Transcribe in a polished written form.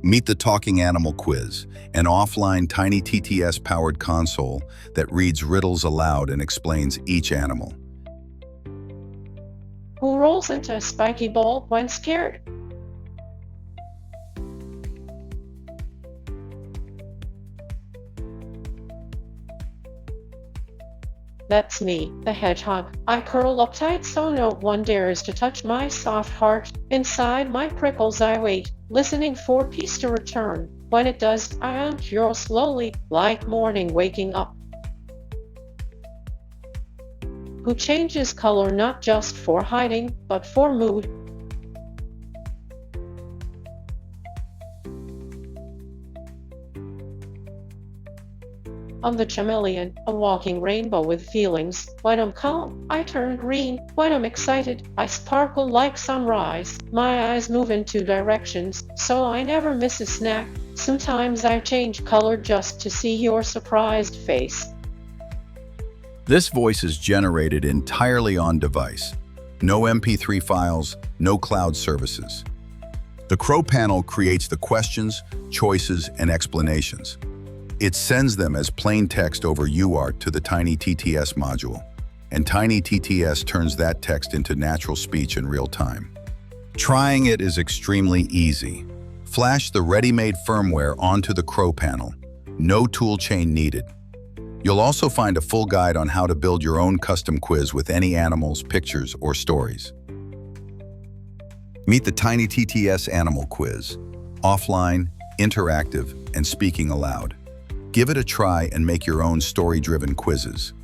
Meet the Talking Animal Quiz, an offline TinyTTS-powered console that reads riddles aloud and explains each animal. Who rolls into a spiky ball when scared? That's me, the hedgehog. I curl up tight so no one dares to touch my soft heart. Inside my prickles I wait, listening for peace to return. When it does, I uncurl slowly, like morning waking up. Who changes color not just for hiding, but for mood? I'm the chameleon, a walking rainbow with feelings. When I'm calm, I turn green. When I'm excited, I sparkle like sunrise. My eyes move in two directions, so I never miss a snack. Sometimes I change color just to see your surprised face. This voice is generated entirely on device. No MP3 files, no cloud services. The CrowPanel creates the questions, choices, and explanations. It sends them as plain text over UART to the TinyTTS module, and TinyTTS turns that text into natural speech in real time. Trying it is extremely easy. Flash the ready-made firmware onto the CrowPanel. No toolchain needed. You'll also find a full guide on how to build your own custom quiz with any animals, pictures, or stories. Meet the TinyTTS Animal Quiz. Offline, interactive, and speaking aloud. Give it a try and make your own story-driven quizzes.